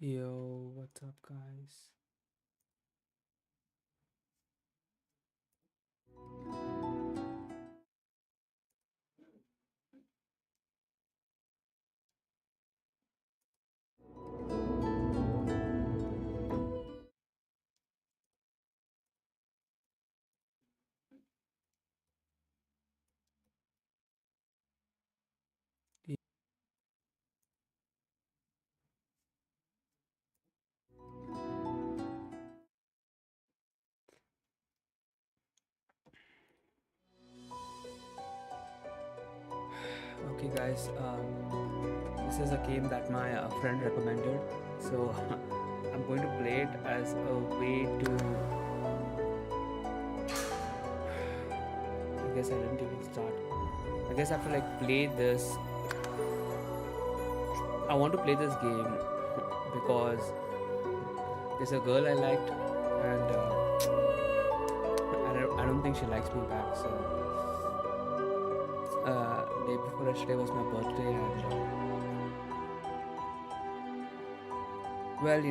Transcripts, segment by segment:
Yo, what's up, guys? Y- Okay, guys, this is a game that my friend recommended, so I'm going to play it as a way to. I guess I didn't even start. I guess I have to like play this. I want to play this game because there's a girl I liked, and I don't think she likes me back. So, day before yesterday was my birthday, and well,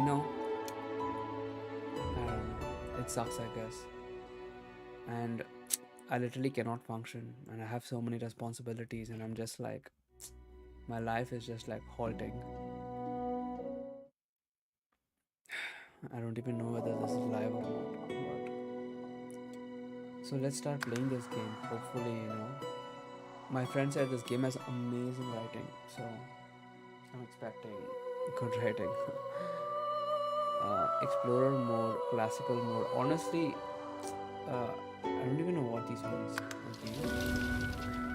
it sucks, I guess. And I literally cannot function, and I have so many responsibilities, and I'm just like, my life is just like halting. I don't even know whether this is live or not. So let's start playing this game. Hopefully, my friend said this game has amazing writing, so I'm expecting good writing. Explorer mode, classical mode. Honestly, I don't even know what these means. Okay.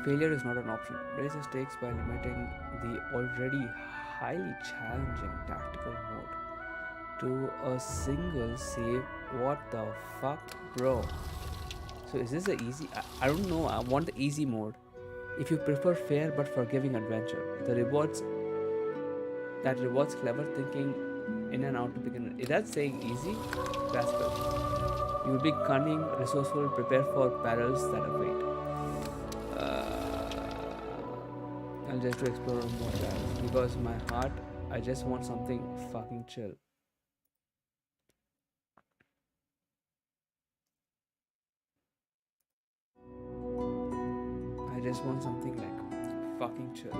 Failure is not an option. Raise the stakes by limiting the already highly challenging tactical mode to a single save. What the fuck, bro? So is this the easy? I don't know. I want the easy mode. If you prefer fair but forgiving adventure, that rewards clever thinking in and out to begin with. Is that saying easy? Classical. You will be cunning, resourceful, prepare for perils that await. I'll just to explore more guys because my heart, I just want something fucking chill. I just want something like fucking chill.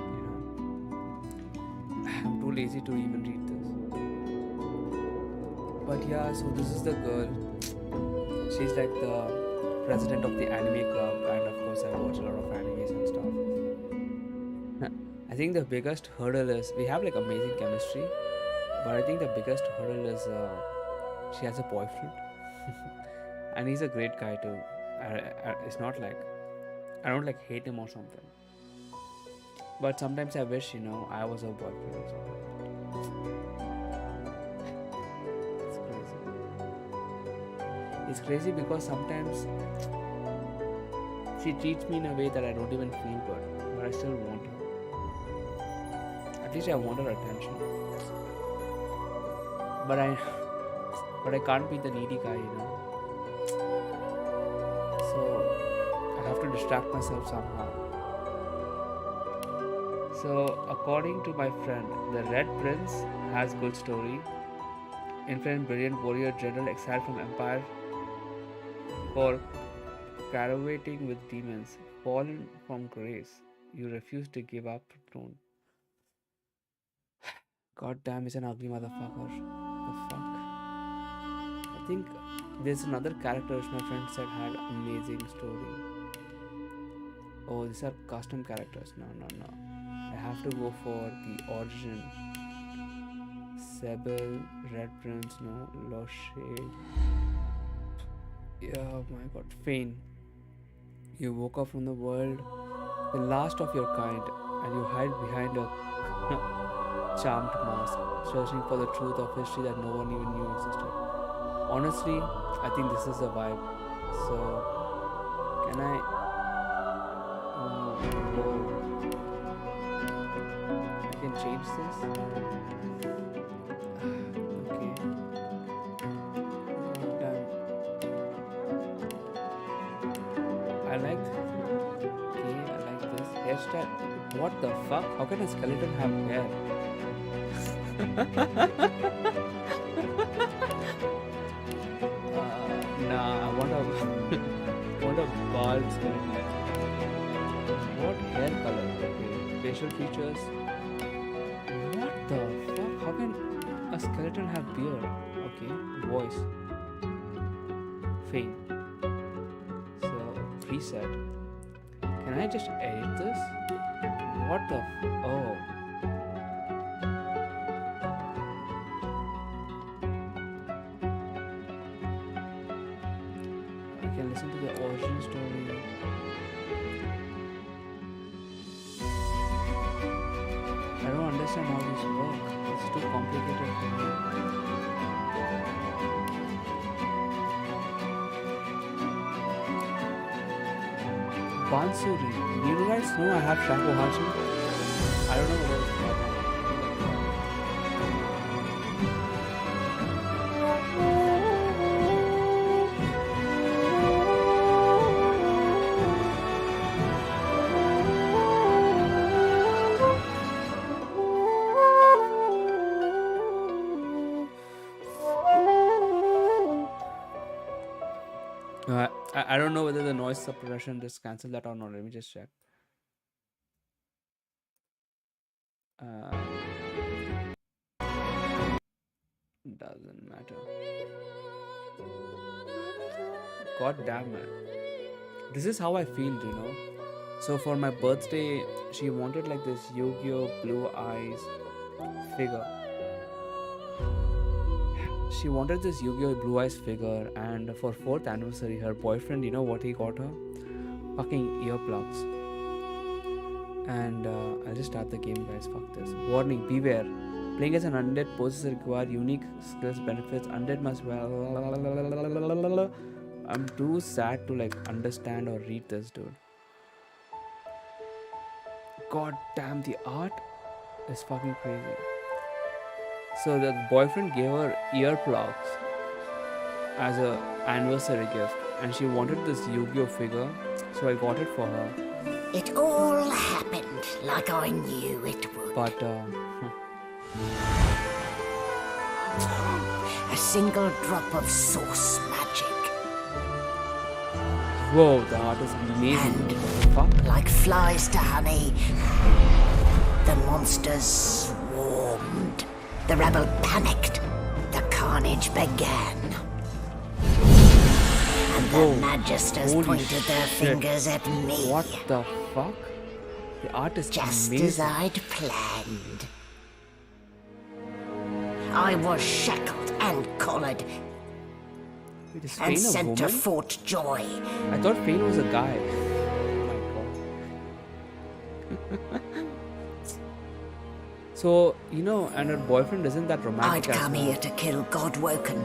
I'm too lazy to even read this. But yeah, so this is the girl. She's like the president of the anime club, and of course, I watch a lot of animes and stuff. I think the biggest hurdle is we have like amazing chemistry, but I think the biggest hurdle is she has a boyfriend, and he's a great guy too. It's not like I don't like hate him or something, but sometimes I wish I was her boyfriend or something. It's crazy. It's crazy because sometimes she treats me in a way that I don't even feel good, but I still want her. At least I want her attention. But I can't be the needy guy. So I have to distract myself somehow. So according to my friend, the Red Prince has good story. Infinite brilliant warrior general exiled from empire for caravating with demons, fallen from grace. You refuse to give up throne. God damn, he's an ugly motherfucker. The fuck? I think there's another character which my friend said had amazing story. Oh, these are custom characters. No, no, no. I have to go for the origin. Sebel, Red Prince, no, Lost Shade. Yeah, oh my god. Fane. You woke up from the world, the last of your kind, and you hide behind a charmed mask, searching for the truth of history that no one even knew existed. Honestly, I think this is the vibe. So, can I? Oh, I can change this. Okay. Oh, damn. I like. Okay, I like this hairstyle. What the fuck? How can a skeleton have hair? Nah, I want a want a bald skeleton. What hair color? Okay. Facial features. What the fuck? How can a skeleton have beard? Okay. Voice. Fame. So preset. Can I just edit this? What the oh. I can listen to the origin story. I don't understand how this works. It's too complicated for me. Bansuri. You guys know I have shampoo Hansu? I don't know what it's called. I don't know whether the noise suppression just cancel that or not. Let me just check. Doesn't matter. God damn it. This is how I feel, you know. So for my birthday, she wanted like this Yu-Gi-Oh! Blue Eyes figure. She wanted this Yu-Gi-Oh! Blue Eyes figure, and for 4th anniversary, her boyfriend, you know what he got her? Fucking earplugs. And I'll just start the game, guys. Fuck this. Warning, beware. Playing as an undead poses require unique skills, benefits. Undead must well. I'm too sad to like understand or read this, dude. God damn, the art is fucking crazy. So the boyfriend gave her earplugs as a anniversary gift, and she wanted this Yu-Gi-Oh figure, so I got it for her. It all happened like I knew it would. But a single drop of source magic. whoa, the art is amazing. And Fuck. like flies to honey, the monsters swarmed. The rebel panicked. The carnage began. And the Whoa. magisters Holy pointed their shit. fingers at me. What the fuck? The art is Just amazing. as I'd planned. I was shackled and collared Wait, is and Fane a sent to woman? Fort Joy. I thought Fane was a guy. Oh my god. So, you know, and her boyfriend isn't that I'd romantic as come well. here to kill Godwoken.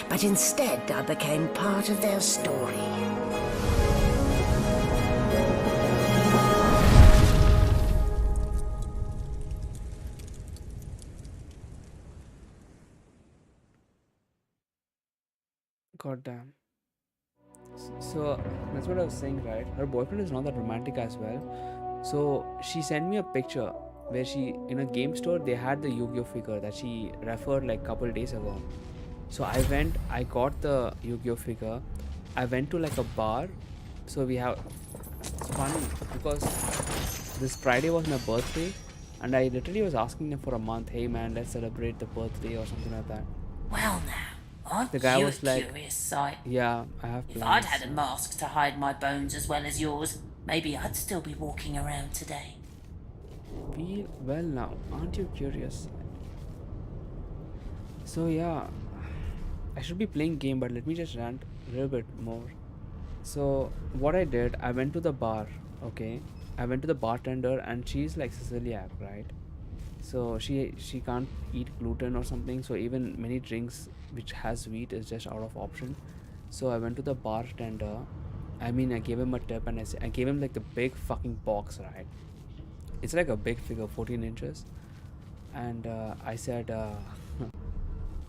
But instead I became part of their story. God damn. So that's what I was saying, right? Her boyfriend is not that romantic as well. So she sent me a picture where she, in a game store, they had the Yu-Gi-Oh figure that she referred like couple days ago. So I went, I got the Yu-Gi-Oh figure. I went to like a bar. So we have, it's funny because this Friday was my birthday, and I literally was asking them for a month, hey man, let's celebrate the birthday or something like that. Well now, aren't The guy you was a like, curious sight? yeah, I have If plans. I'd had a mask to hide my bones as well as yours, maybe I'd still be walking around today. Well now, aren't you curious? So yeah, I should be playing game, but let me just rant a little bit more. So what I did, I went to the bar, okay? I went to the bartender, and she's like celiac, right? So she can't eat gluten or something, so even many drinks which has wheat is just out of option. So I went to the bartender. I gave him a tip, and I gave him like the big fucking box, right? It's like a big figure, 14 inches. And I said,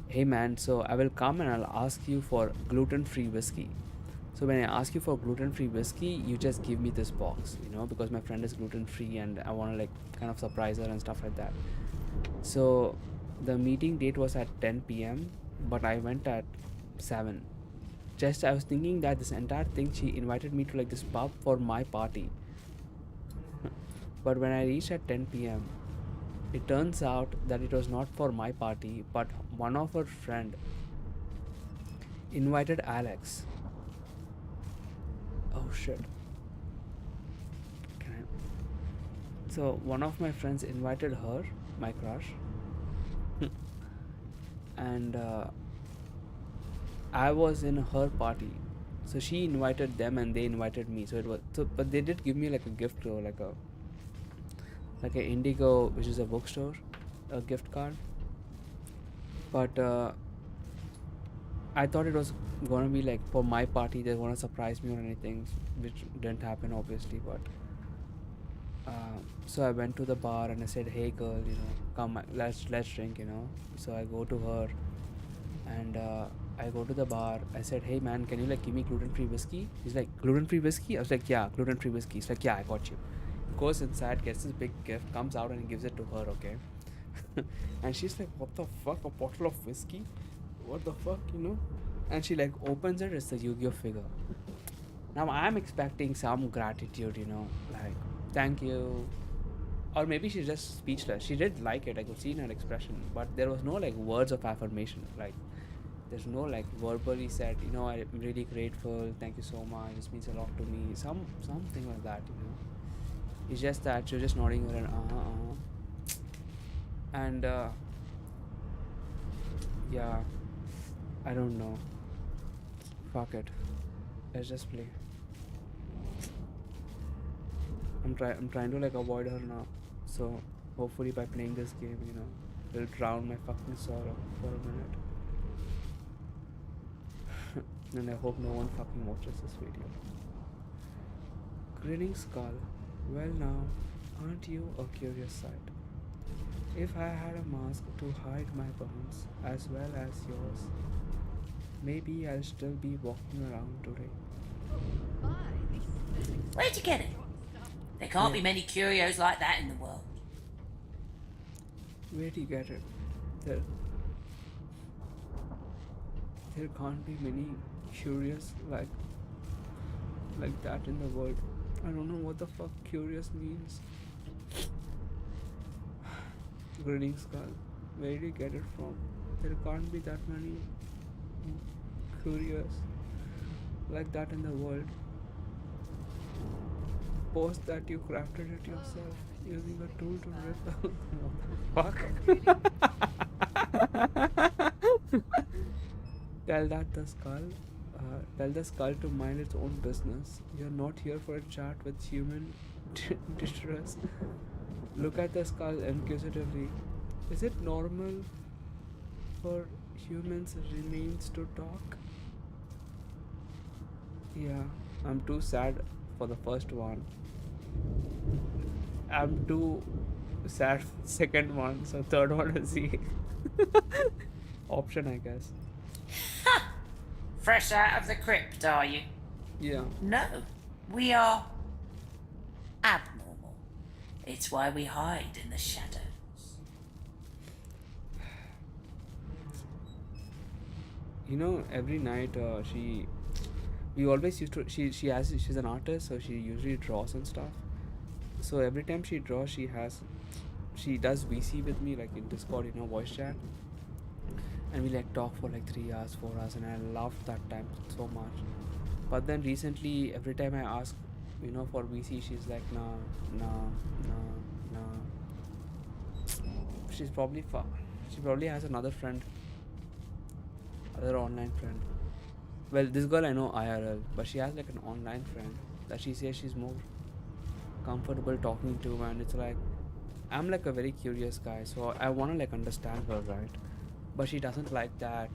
hey man, so I will come and I'll ask you for gluten-free whiskey. So when I ask you for gluten-free whiskey, you just give me this box, you know, because my friend is gluten-free and I want to like kind of surprise her and stuff like that. So the meeting date was at 10 p.m., but I went at 7. Just I was thinking that this entire thing, she invited me to like this pub for my party. But when I reached at 10 p.m., it turns out that it was not for my party, but one of her friend invited Alex. Oh shit. Can I? So one of my friends invited her, my crush, and I was in her party. So she invited them and they invited me. So it was so, but they did give me like a gift or like a Indigo, which is a bookstore, a gift card. But I thought it was gonna be like for my party they wanna surprise me or anything, which didn't happen obviously. But so I went to the bar and I said, "Hey girl, you know, come, let's drink," you know. So I go to her, and I go to the bar. I said, "Hey man, can you like give me gluten-free whiskey?" He's like, "Gluten-free whiskey?" I was like, "Yeah, gluten-free whiskey." He's like, "Yeah, I got you." Goes inside, gets this big gift, comes out and he gives it to her. Okay. And she's like, "What the fuck? A bottle of whiskey? What the fuck, you know?" And she like opens it. It's the Yu-Gi-Oh figure. Now I'm expecting some gratitude, you know, like thank you, or maybe she's just speechless. She did like it. I could see in her expression, but there was no like words of affirmation. Like there's no like verbally said, you know, I'm really grateful. Thank you so much. This means a lot to me. Something like that, you know. It's just that you're just nodding her and and yeah, I don't know. Fuck it. Let's just play. I'm trying to like avoid her now. So hopefully by playing this game, you know, it'll drown my fucking sorrow for a minute. And I hope no one fucking watches this video. Grinning skull. Well now, aren't you a curious sight? If I had a mask to hide my bones as well as yours, maybe I'll still be walking around today. Where'd you get it? There can't be many curios like that in the world. Where do you get it? There can't be many curious like that in the world. I don't know what the fuck curious means. Grinning skull. Where do you get it from? There can't be that many curious like that in the world. Post that you crafted it yourself using a tool to rip out. Fuck. Tell the skull to mind its own business. You're not here for a chat with human distress. Look at the skull inquisitively. Is it normal for humans' remains to talk? Yeah, I'm too sad for the first one. I'm too sad for the second one, so third one is the option, I guess. Fresh out of the crypt, are you? Yeah. No, we are abnormal. It's why we hide in the shadows. You know, every night we always used to, she's an artist, so she usually draws and stuff. So every time she draws, she does VC with me, like in Discord, you know, voice chat. And we like talk for like 3 hours, 4 hours, and I loved that time so much. But then recently, every time I ask, you know, for VC, she's like, nah. She probably has another friend, other online friend. Well, this girl I know IRL, but she has like an online friend that she says she's more comfortable talking to, and it's like, I'm like a very curious guy, so I want to like understand her, right? But she doesn't like that,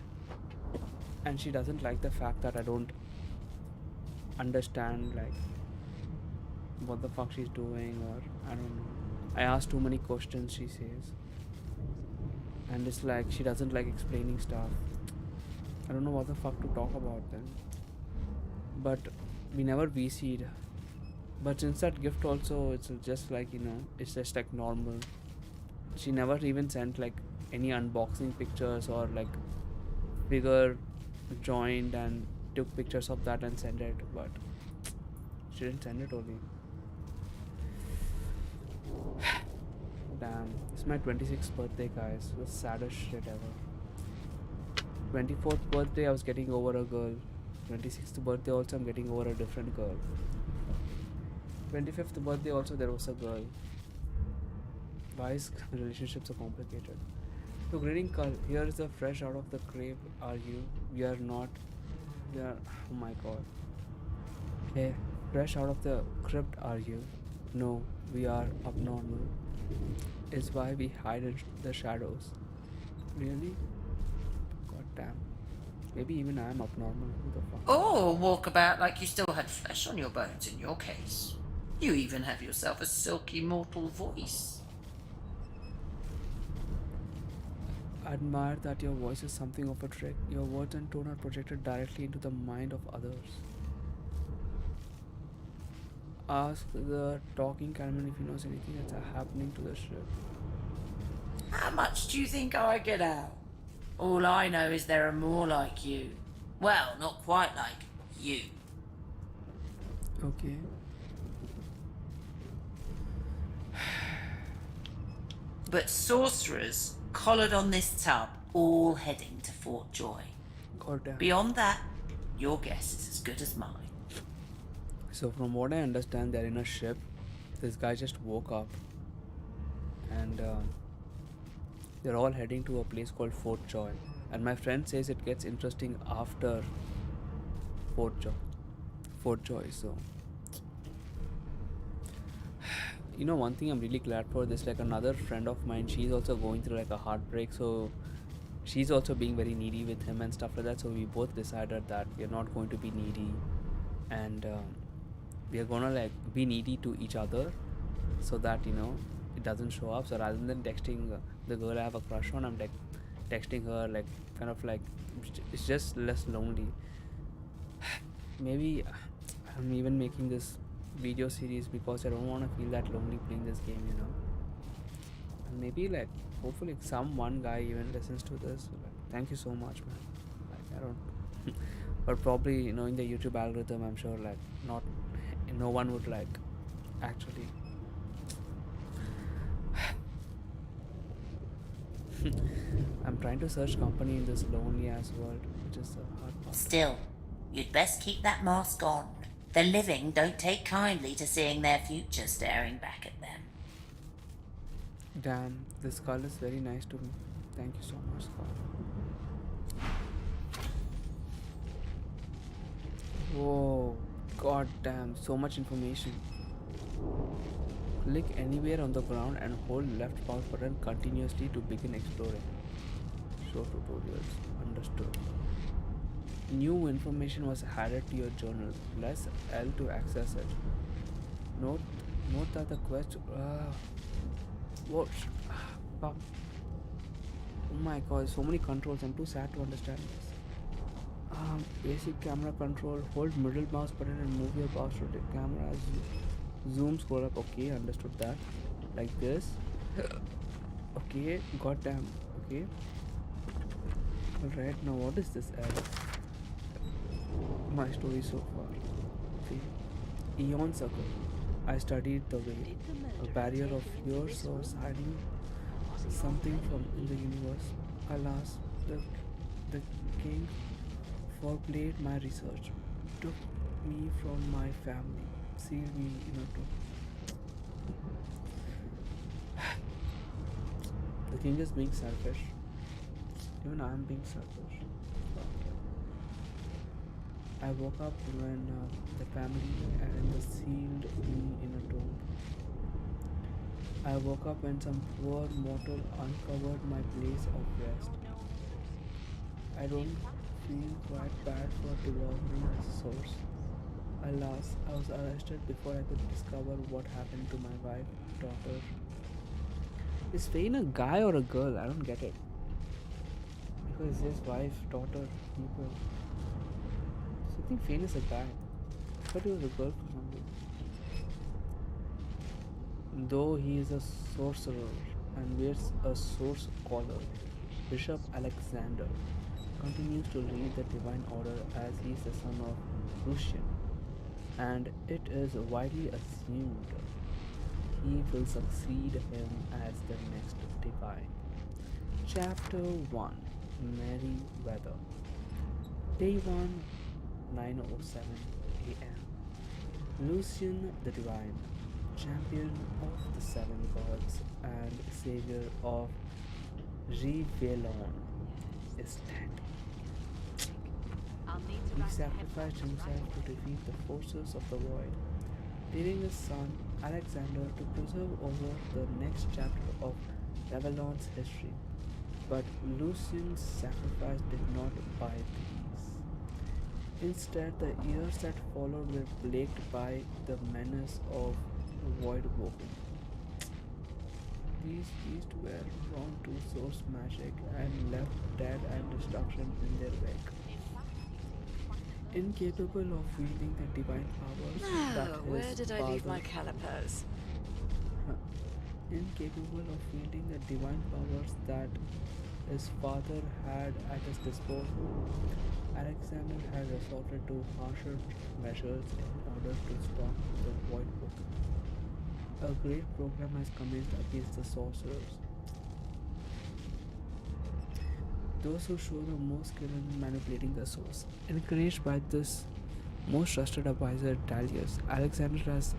and she doesn't like the fact that I don't understand like what the fuck she's doing, or I don't know. I ask too many questions, she says, and it's like she doesn't like explaining stuff. I don't know what the fuck to talk about then. but we never VC'd. But since that gift also, it's just like, it's just like normal. She never even sent like any unboxing pictures or like figure joined and took pictures of that and sent it, but she didn't send it only. Damn, it's my 26th birthday, guys. The saddest shit ever. 24th birthday, I was getting over a girl. 26th birthday, also, I'm getting over a different girl. 25th birthday, also, there was a girl. Why is relationships so complicated? So, greeting Carl. Here is the fresh out of the grave. Are you? We are not. We are. Oh my god. Hey, fresh out of the crypt. Are you? No, we are abnormal. Is why we hide in the shadows. Really? God damn. Maybe even I am abnormal. Who the fuck? Or walk about like you still had flesh on your bones in your case. You even have yourself a silky mortal voice. Admire that your voice is something of a trick. Your words and tone are projected directly into the mind of others. Ask the talking cattleman if he knows anything that's happening to the ship. How much do you think I get out? All I know is there are more like you. Well, not quite like you. Okay. But sorcerers collared on this tub, all heading to Fort Joy. God damn. Beyond that, your guess is as good as mine. So from what I understand, they're in a ship. This guy just woke up, and they're all heading to a place called Fort Joy. And my friend says it gets interesting after Fort Joy. Fort Joy. So, one thing I'm really glad for this. Like another friend of mine, she's also going through like a heartbreak. So she's also being very needy with him and stuff like that. So we both decided that we're not going to be needy, and we are gonna like be needy to each other, so that it doesn't show up. So rather than texting the girl I have a crush on, I'm texting her like kind of like it's just less lonely. Maybe I'm even making this video series because I don't want to feel that lonely playing this game, and maybe like hopefully one guy even listens to this. Like, thank you so much, man. Like I don't but probably in the YouTube algorithm, I'm sure like no one would like actually I'm trying to search company in this lonely ass world, which is a hard part. Still, you'd best keep that mask on. The living don't take kindly to seeing their future staring back at them. Damn, this skull is very nice to me. Thank you so much, skull. Whoa, god damn, so much information. Click anywhere on the ground and hold left mouse button continuously to begin exploring. Show tutorials. Understood. New information was added to your journal. Press L to access it. Note that the quest. What? Fuck. Oh my god, so many controls. I'm too sad to understand this. Basic camera control. Hold middle mouse button and move your mouse to the camera. Zoom, scroll up. Okay, understood that. Like this. Okay, goddamn. Okay. Alright, now what is this ad? My story so far. Okay. Eon Circle. I studied the way. A barrier of years was hiding something from in the universe. Alas, the king foreplayed my research, took me from my family, sealed me in a tomb. The king is being selfish. Even I am being selfish. I woke up when the family and the sealed me in a tomb. I woke up when some poor mortal uncovered my place of rest. I don't feel quite bad for devouring a source. Alas, I was arrested before I could discover what happened to my wife, daughter. Is Fane a guy or a girl? I don't get it. Because it says wife, daughter, people. So I think Fane is a guy. thought he was a girl for some reason. Though he is a sorcerer and wears a source collar, Bishop Alexander continues to lead the Divine Order as he is the son of Lucian, and it is widely assumed he will succeed him as the next Divine. Chapter 1, Merryweather. Day 1, 9:07 a.m. Lucian the Divine, champion of the seven gods and savior of Rivelon, is dead. He sacrificed himself to defeat the forces of the void, leaving his son Alexander to preserve over the next chapter of Ravelon's history. But Lucian's sacrifice did not buy peace. Instead, the years that followed were plagued by the menace of Voidwoken. These beasts were drawn to source magic and left death and destruction in their wake. Incapable of wielding the divine powers that his where did I leave father- my calipers? Incapable of wielding the divine powers that his father had at his disposal, Alexander had resorted to harsher measures in order to stop the Voidwoken. A great program has commenced against the sorcerers, those who show the most skill in manipulating the source. Encouraged by this most trusted advisor Dalius, Alexander has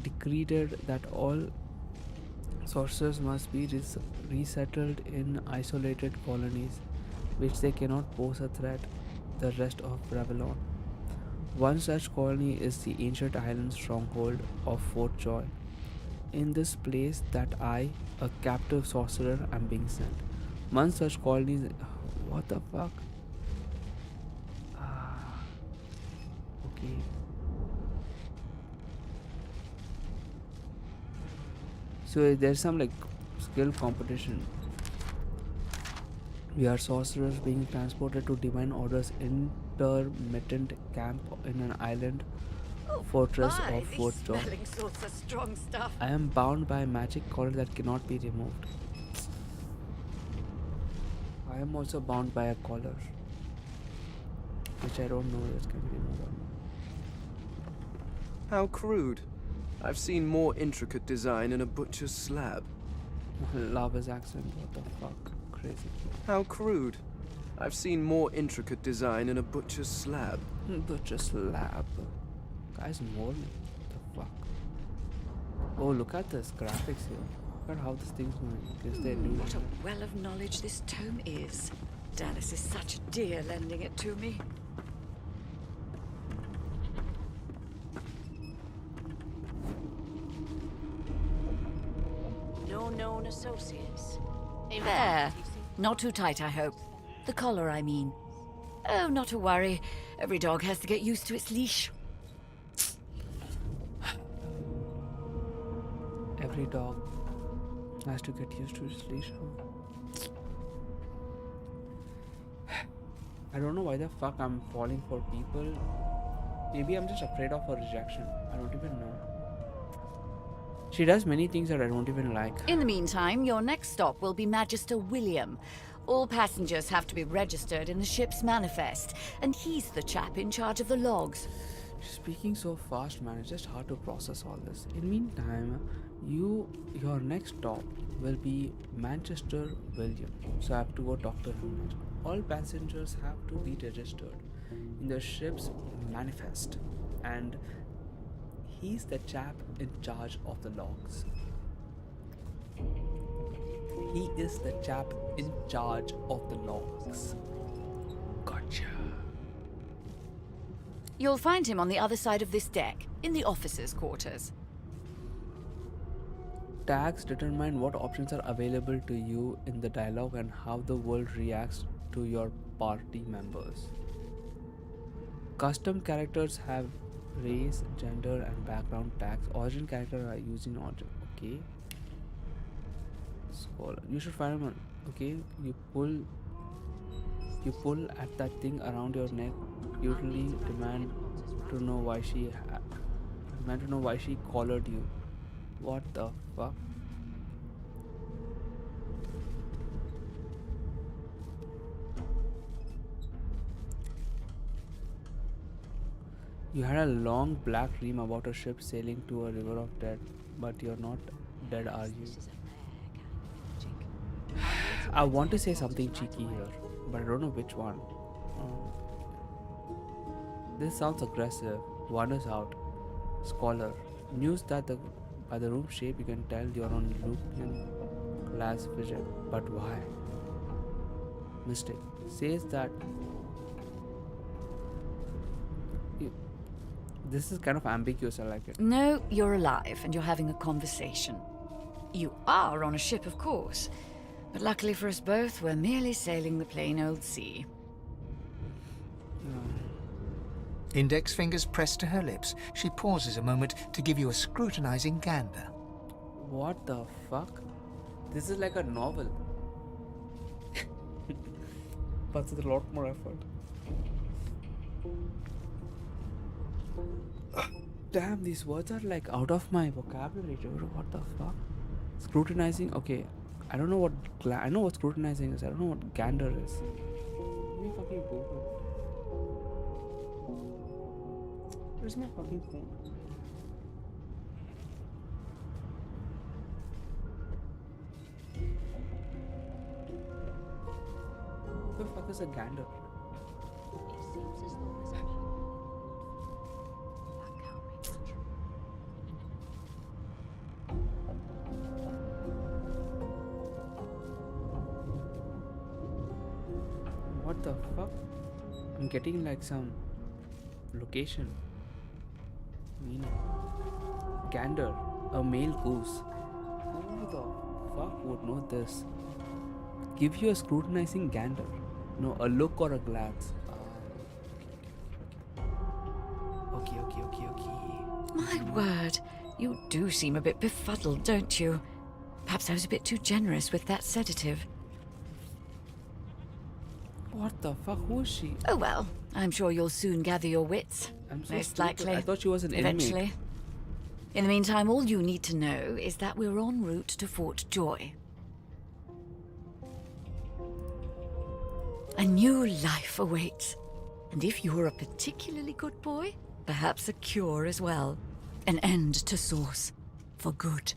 decreed that all sorcerers must be resettled in isolated colonies which they cannot pose a threat the rest of Ravelon. One such colony is the ancient island stronghold of Fort Joy. In this place that I, a captive sorcerer, am being sent. One such colony. What the fuck? Okay. So there's some like skill competition. We are sorcerers being transported to Divine Order's intermittent camp in an island fortress of Fort Joy. Smelling salts are strong stuff. I am bound by a magic collar that cannot be removed. I am also bound by a collar, which I don't know if can be removed or How crude. I've seen more intricate design in a butcher's slab. not. Lava's accent, what the fuck? Crazy. How crude. I've seen more intricate design in a butcher's slab. Butcher slab. Guys, more. What the fuck? Oh, look at this graphics here. Look at how this thing's moving. Is there new? What a well of knowledge this tome is. Dallas is such a dear lending it to me. No known associates. There. Not too tight, I hope. The collar, I mean. Oh, not to worry. Every dog has to get used to its leash. Every dog has to get used to its leash. I don't know why the fuck I'm falling for people. Maybe I'm just afraid of her rejection. I don't even know. She does many things that I don't even like. In the meantime, your next stop will be Magister William. All passengers have to be registered in the ship's manifest, and he's the chap in charge of the logs. She's speaking so fast, man. It's just hard to process all this. In the meantime, your next stop will be Manchester William. So I have to go talk to him next. All passengers have to be registered in the ship's manifest, and he's the chap in charge of the logs. He is the chap in charge of the logs. Gotcha. You'll find him on the other side of this deck, in the officers' quarters. Tags determine what options are available to you in the dialogue and how the world reacts to your party members. Custom characters have race, gender, and background tags. Origin characters are using origin. Okay. Scholar. You should find them. Okay. You pull at that thing around your neck. Usually demand to know why she meant to know why she collared you. What the fuck? You had a long black dream about a ship sailing to a river of dead, but you're not dead, are you? I want to say something cheeky here, but I don't know which one. This sounds aggressive. One is out. Scholar. News that by the room shape you can tell you're on looking glass vision. But why? Mystic. Says that this is kind of ambiguous, I like it. No, you're alive and you're having a conversation. You are on a ship, of course. But luckily for us both, we're merely sailing the plain old sea. Index fingers pressed to her lips, she pauses a moment to give you a scrutinizing gander. What the fuck? This is like a novel. But with a lot more effort. Damn, these words are like out of my vocabulary, dude. What the fuck? Scrutinizing? Okay, I don't know what I know what scrutinizing is. I don't know what gander is. Let me fucking Google. Where's my fucking phone? What the fuck is a gander? It seems as though there's a that can't be true. What the fuck? I'm getting like some location. Meaning. Gander, a male goose. Who the fuck would know this? Give you a scrutinizing gander. No, a look or a glance. Okay. My word, you do seem a bit befuddled, don't you? Perhaps I was a bit too generous with that sedative. What the fuck? Who is she? Oh well, I'm sure you'll soon gather your wits. I'm so Most stupid. likely. I thought she was an Eventually. inmate. In the meantime, all you need to know is that we're en route to Fort Joy. A new life awaits. And if you're a particularly good boy, perhaps a cure as well. An end to Source. For good.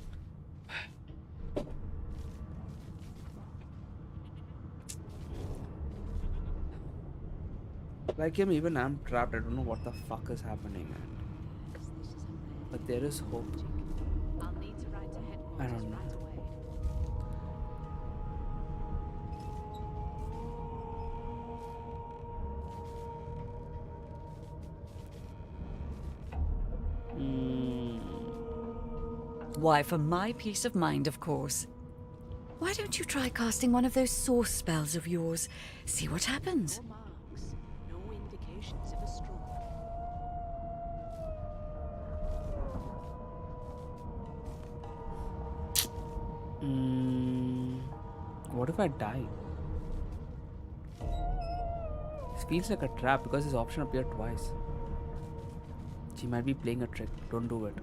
Like him, even I'm trapped. I don't know what the fuck is happening. But there is hope. I'll need to write to headquarters I don't know. right away. Why, for my peace of mind, of course. Why don't you try casting one of those source spells of yours? See what happens. No marks, no indications of a stroke. What if I die? This feels like a trap because this option appeared twice. She might be playing a trick. Don't do it.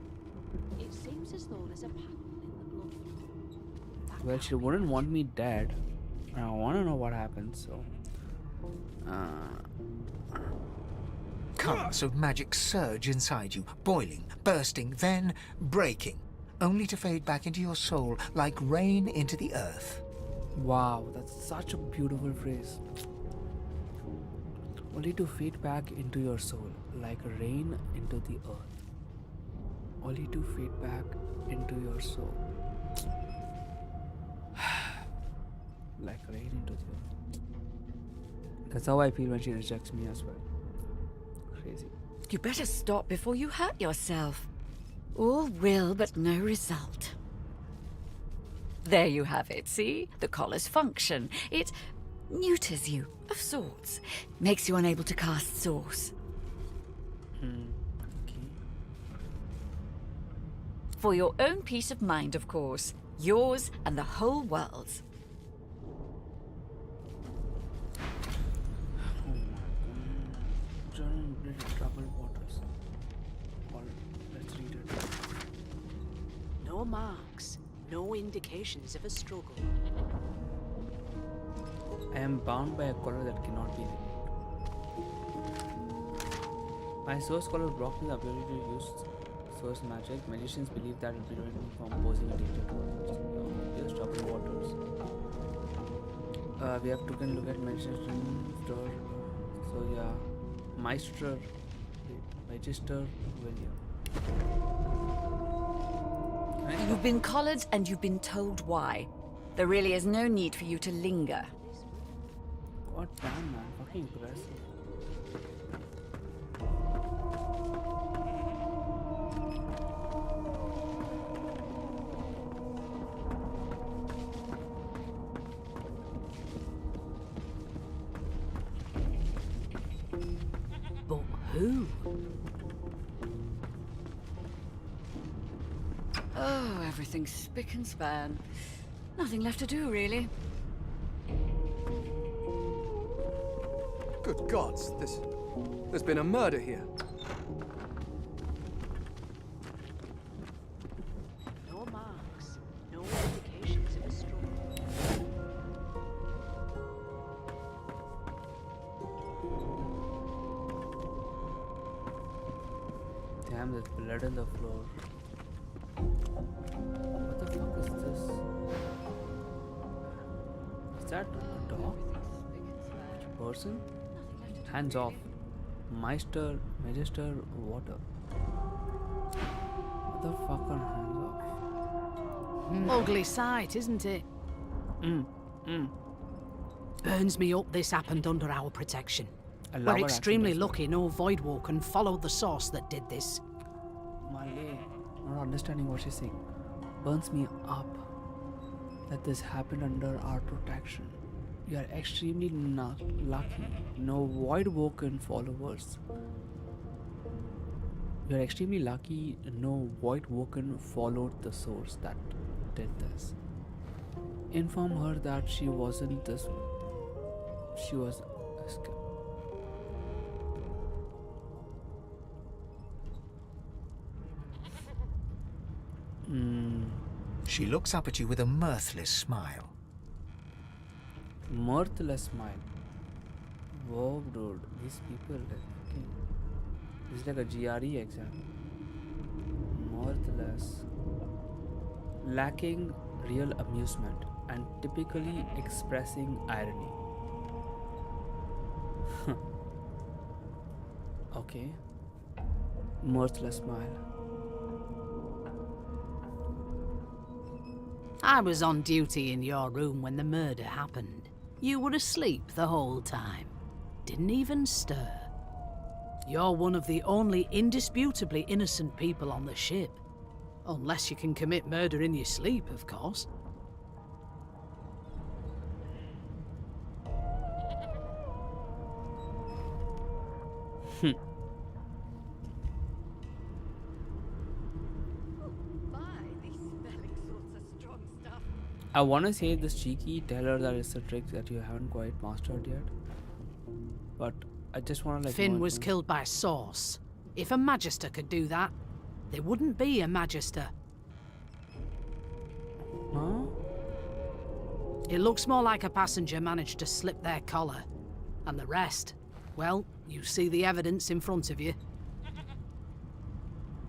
It seems as though there's a pattern in the blood flow. That Well, can't she be wouldn't true. want me dead. And I want to know what happens, so. Currents of magic surge inside you, boiling, bursting, then breaking, only to fade back into your soul like rain into the earth. Wow, that's such a beautiful phrase. Only to fade back into your soul, like rain into the earth. Only to fade back into your soul. Like rain into the earth. That's how I feel when she rejects me as well. Crazy. You better stop before you hurt yourself. All will, but no result. There you have it, see? The collar's function. It neuters you, of sorts. Makes you unable to cast Source. Okay. For your own peace of mind, of course. Yours and the whole world's. Oh my god. Unbleeded troubled waters. Or let's read it. No marks, no indications of a struggle. I am bound by a collar that cannot be removed. My source collar blocked me the ability to use source magic. Magicians believe that it will prevent me from posing a danger to others. Here's troubled waters. We have to go and look at magician store. So yeah, Meister, Magister William. You've been collared and you've been told why. There really is no need for you to linger. God damn, man, fucking aggressive. But who? Oh, everything's spick and span. Nothing left to do, really. Good gods, there's been a murder here. No marks, no indications of a struggle. Damn, there's blood on the floor. What the fuck is this? Is that a dog? Person? Hands off. Magister, water. What the fuck are hands off? Ugly sight, isn't it? Burns me up this happened under our protection. We're extremely lucky no Voidwoken followed the source that did this. Malay, not understanding what she's saying. Burns me up that this happened under our protection. You are extremely not lucky. No Voidwoken followers. You are extremely lucky no Voidwoken followed the source that did this. Inform her that she wasn't this. She was. She looks up at you with a mirthless smile. Mirthless smile. Whoa, dude. These people, like, fucking. It's like a GRE exam. Mirthless. Lacking real amusement and typically expressing irony. Okay. Mirthless smile. I was on duty in your room when the murder happened. You were asleep the whole time. Didn't even stir. You're one of the only indisputably innocent people on the ship. Unless you can commit murder in your sleep, of course. I want to say this cheeky, tell her that it's a trick that you haven't quite mastered yet. But I just want to like. Finn was killed by Source. If a Magister could do that, there wouldn't be a Magister. Huh? It looks more like a passenger managed to slip their collar. And the rest, well, you see the evidence in front of you.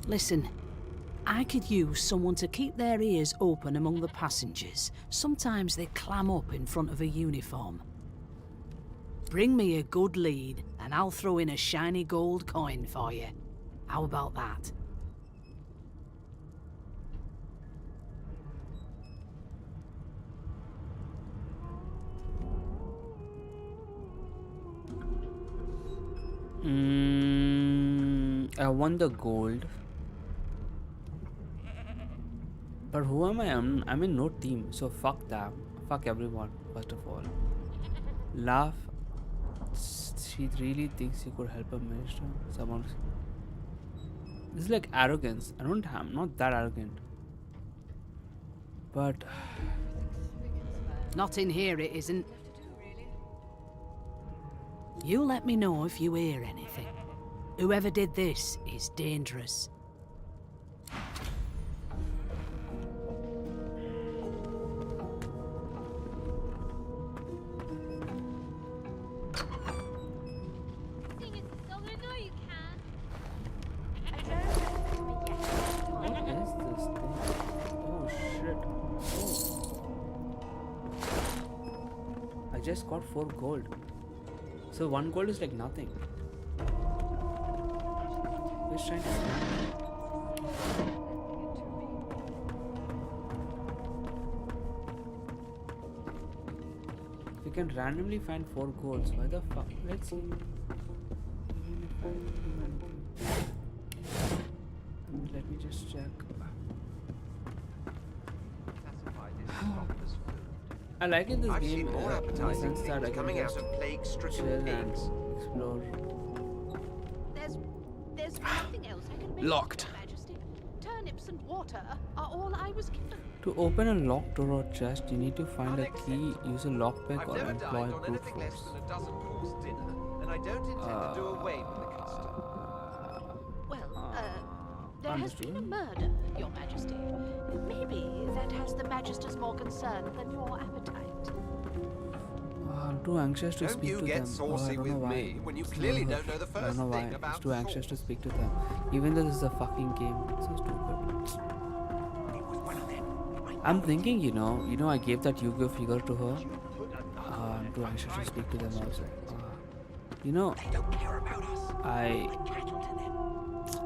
Listen, I could use someone to keep their ears open among the passengers. Sometimes they clam up in front of a uniform. Bring me a good lead, and I'll throw in a shiny gold coin for you. How about that? I won the gold. But who am I? I'm in no team, so fuck them. Fuck everyone, first of all. Laugh. She really thinks she could help a minister? Someone. This is like arrogance. I'm not that arrogant. But. Not in here, it isn't. You let me know if you hear anything. Whoever did this is dangerous. What is this thing? Oh shit. Oh. I just got 4 gold. So 1 gold is like nothing. Who's trying to scam me? We can randomly find 4 golds. Why the fuck? Let's see. Let me just check. I like in this I've game seen more in the appetizing sense that I things can coming out just of plague-stricken chill and pigs. explore. There's nothing else I can make. Locked. Your Majesty. Turnips and water are all I was given. To open a locked door or chest, you need to find a key, use a lockpick, I've or never employ dined on brute anything less force. than a dozen course dinner, and I don't intend to do away with the custom. Well, there has been a understood. murder, Your Majesty. Maybe that has the Magisters more concerned than your appetite. I'm too anxious to Don't speak you to get them. saucy I don't with know why. me when you clearly don't know the I first don't know why. thing about I'm too anxious to sauce. speak to them. Even though this is a fucking game. It's so stupid. I'm thinking, I gave that Yu-Gi-Oh figure to her. I'm too anxious to speak to them also.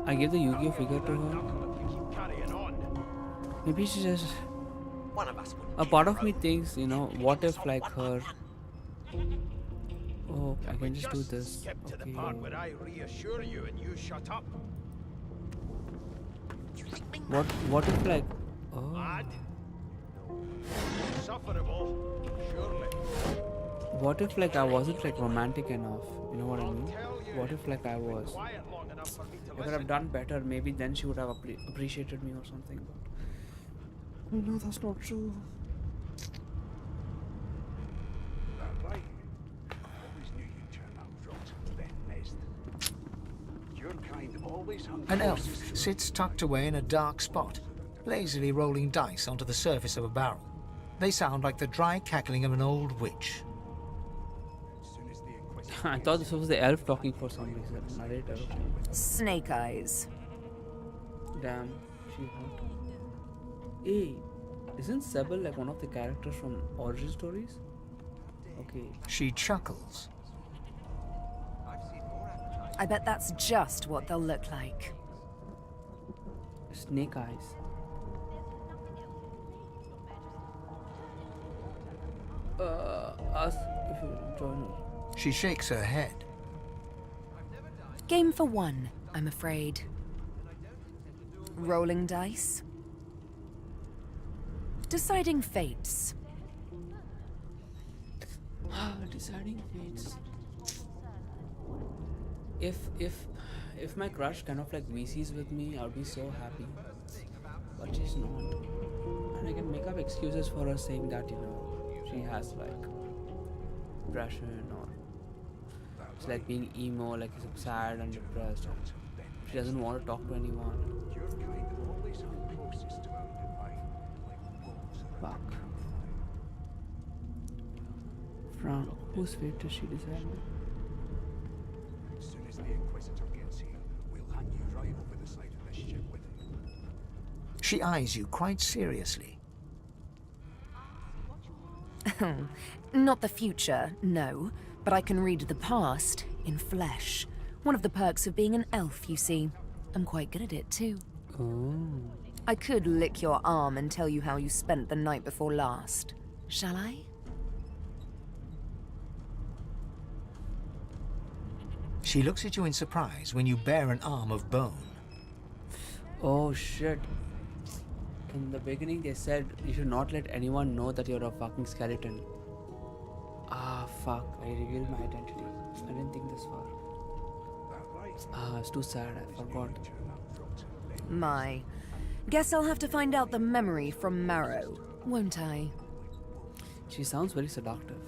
I gave the Yu-Gi-Oh figure to her. Maybe she just... A part of me thinks, what if like her... Oh, I can just do this. Skip to the Okay. part where I reassure you and you shut up. What if like... Oh. Mad? Insufferable? Surely. What if like I wasn't like romantic enough? You know what I mean? What if like I was? Quiet long enough for me to I could listen. have done better. Maybe then she would have appreciated me or something. But no, that's not true. Right. Always knew you'd turn out rotten, Ben Nest. Your kind always hung An elf closest to sits tucked away in a dark spot, lazily rolling dice onto the surface of a barrel. They sound like the dry cackling of an old witch. I thought this was the elf talking for some reason. Narrator. Snake Eyes. Damn, she hot. Hey, isn't Sebel like one of the characters from Origin Stories? Okay. She chuckles. I bet that's just what they'll look like. Snake Eyes. Ask if you join her. She shakes her head. Game for one, I'm afraid. Rolling dice. Deciding fates. Deciding fates. If my crush kind of like VCs with me, I'll be so happy. But she's not. And I can make up excuses for her saying that, she has like depression or it's like being emo, like she's sad and depressed. And she doesn't want to talk to anyone. your kind always hung closest to our divine, like wolves around Fuck. From whose fate does she decide? As soon as the Inquisitor gets here, we'll hang you right over the side of this ship with him. She eyes you quite seriously. Not the future, no. But I can read the past in flesh. One of the perks of being an elf, you see. I'm quite good at it, too. Oh. I could lick your arm and tell you how you spent the night before last. Shall I? She looks at you in surprise when you bare an arm of bone. Oh shit. In the beginning they said you should not let anyone know that you're a fucking skeleton. Ah fuck, I revealed my identity. I didn't think this far. It's too sad, I forgot. My. Guess I'll have to find out the memory from Marrow, won't I? She sounds very seductive.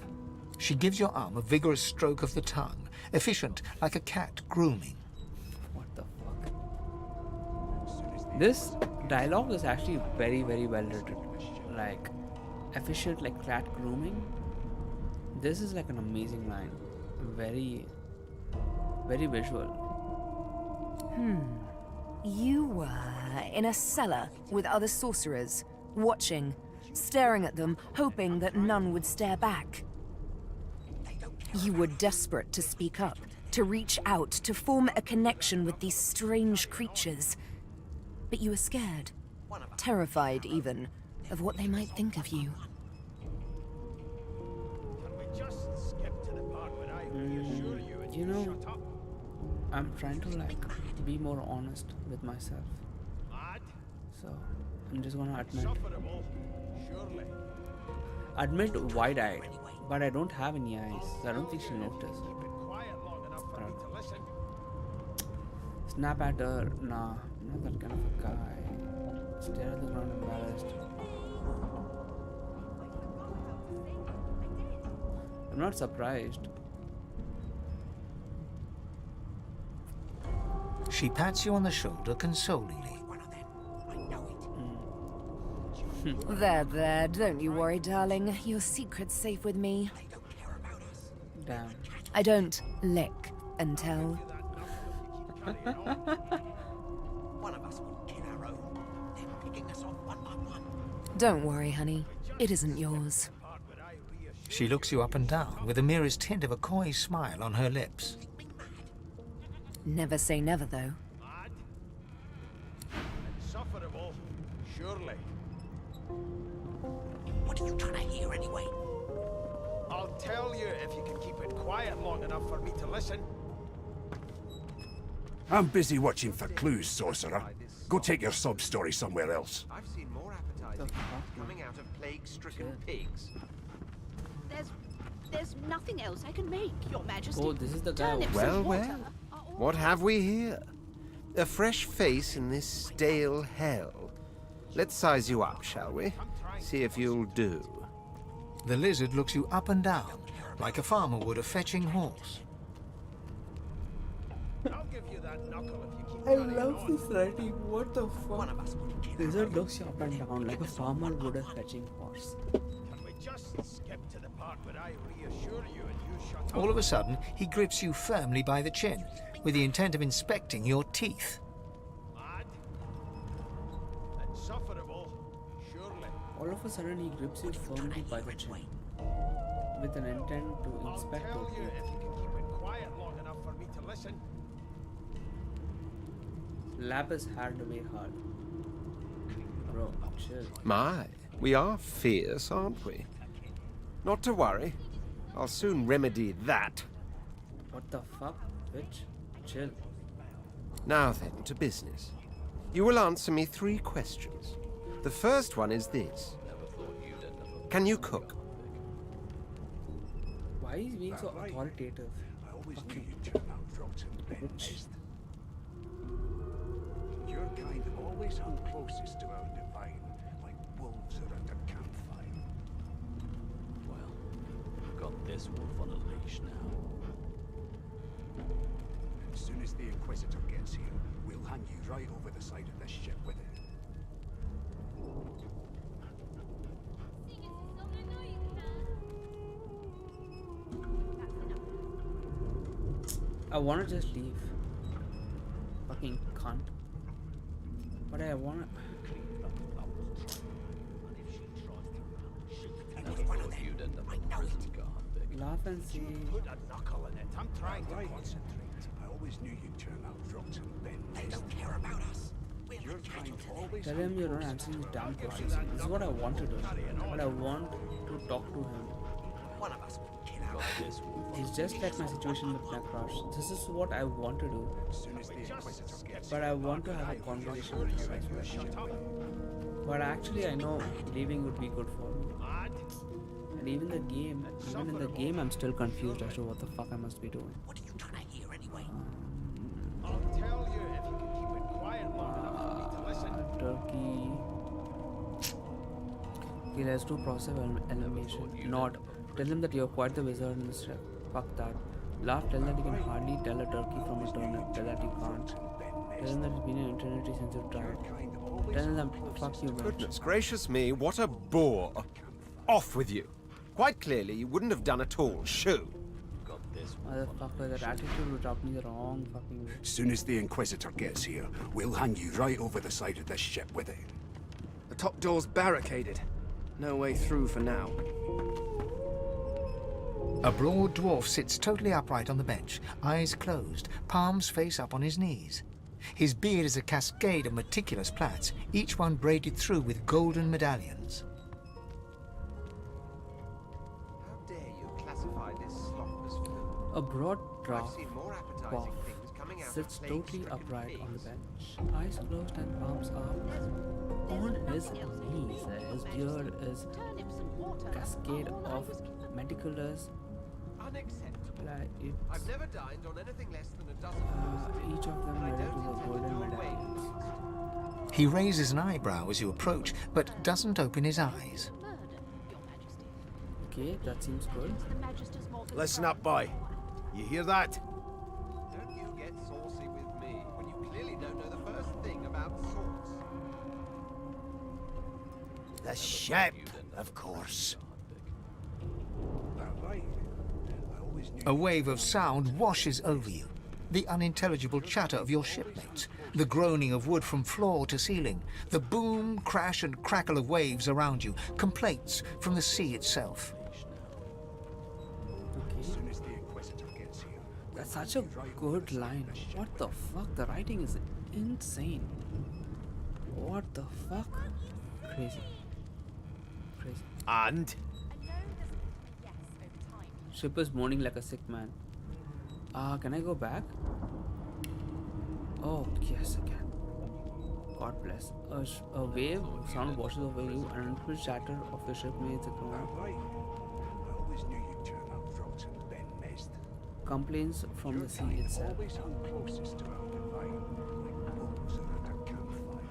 She gives your arm a vigorous stroke of the tongue, efficient like a cat grooming. This dialogue is actually very, very well written. Like, efficient, like rat grooming. This is like an amazing line. Very, very visual. You were in a cellar with other sorcerers, watching, staring at them, hoping that none would stare back. You were desperate to speak up, to reach out, to form a connection with these strange creatures. But you were scared, terrified even, of what they might think of you. You know, I'm trying to like be more honest with myself. So I'm just gonna admit wide-eyed, but I don't have any eyes, so I don't think she'll notice. Snap at her, nah, I'm not that kind of a guy. Stare at the ground embarrassed. I'm not surprised. She pats you on the shoulder consolingly. There, don't you worry, darling. Your secret's safe with me. Damn. I don't lick and tell. One of us would kill our own. They're picking us off one by one. Don't worry, honey. It isn't yours. She looks you up and down with the merest hint of a coy smile on her lips. Never say never, though. Insufferable, surely. What are you trying to hear anyway? I'll tell you if you can keep it quiet long enough for me to listen. I'm busy watching for clues, sorcerer. Go take your sub-story somewhere else. I've seen more appetizing coming out of plague-stricken pigs. There's nothing else I can make, Your Majesty. Oh, this is the guy. Turnips Well, and water well. are all What have we here? A fresh face in this stale hell. Let's size you up, shall we? See if you'll do. The lizard looks you up and down, like a farmer would a fetching horse. I'll give you that knuckle if you keep I carrying love on. this writing. What the fuck? Lizard looks you up and down like a farmer would a fetching horse. Can we just skip to the part where I reassure you and you shut up? All of a sudden, he grips you firmly by the chin, with the intent of inspecting your teeth. Mad? Insufferable, surely. All of a sudden, he grips you firmly by the chin with an intent to I'll inspect tell your you teeth. if you can keep it quiet long enough for me to listen. Lap his hand away hard. Bro, chill. My, we are fierce, aren't we? Not to worry. I'll soon remedy that. What the fuck, bitch? Chill. Now then, to business. You will answer me 3 questions. The first one is this. Can you cook? Why is he being so authoritative? I always knew you'd turn out rotten, Bitch. Your kind always hung closest to our divine, like wolves around a campfire. Well, we've got this wolf on a leash now. As soon as the Inquisitor gets here, we'll hang you right over the side of this ship with it. I wanna just leave. Fucking cunt. But I wanna. You'd end up in prison guard, Vic. Laugh and say. Put a knuckle in it. I'm trying to concentrate. I always knew you'd turn out rotten, Ben. They don't care about us. Your kind always Tell him you're not answering his damn questions. This is what I want to do. But I want to talk to him. One of us would kill Got this wolf. It's just like my situation with my crush. This is what I want to do. As soon as the Inquisitor gets But I want to have a conversation with her as well. But actually I know leaving would be good for me. And even in the game I'm still confused as to what the fuck I must be doing. What are you trying to hear anyway? I'll tell you if you can keep it quiet long enough for me to listen. Turkey. Okay, let's do process elimination. Not. Tell him that you're quite the wizard in this trip. Fuck that. Laugh, tell that you can hardly tell a turkey from a turnip. Tell that you can't. Tell them that it's been an eternity since you've tried. Tell them, fuck you, bitch. Goodness gracious me, what a bore. Off with you. Quite clearly, you wouldn't have done at all. Shoo. Got this Motherfucker, that attitude would rub me the wrong fucking way. As soon as the Inquisitor gets here, we'll hang you right over the side of this ship with it. The top door's barricaded. No way through for now. A broad dwarf sits totally upright on the bench, eyes closed, palms face up on his knees. His beard is a cascade of meticulous plaits, each one braided through with golden medallions. How dare you classify this slop as food? A broad I've draft seen more appetizing things coming out sits of plagues totally stricken upright on the pigs. bench, eyes closed and palms up on his knees. His beard is a cascade of meticulous. Unacceptable. Like I've it's never dined on anything less than a dozen each of them I wearing don't the intend to golden go away. medallions. He raises an eyebrow as you approach, but doesn't open his eyes. Okay, that seems good. Listen up, boy. You hear that? Don't you get saucy with me when you clearly don't know the first thing about sauce. The ship, of course. That right. I always knew A wave of sound washes over you. The unintelligible chatter of your shipmates, the groaning of wood from floor to ceiling, the boom, crash and crackle of waves around you, complaints from the sea itself. as soon as the Inquisitor gets here. That's such a good line. What the fuck? The writing is insane. What the fuck? Crazy. Crazy. And? Ship is moaning like a sick man. Can I go back? Oh, yes, I can. God bless. A wave sound washes over you, and a little chatter of your shipmates That groan. right. I always knew you'd turn up, Rotten Ben Mest. Complaints from Your the sea kind itself. always hung closest to our divine, like wolves around a campfire.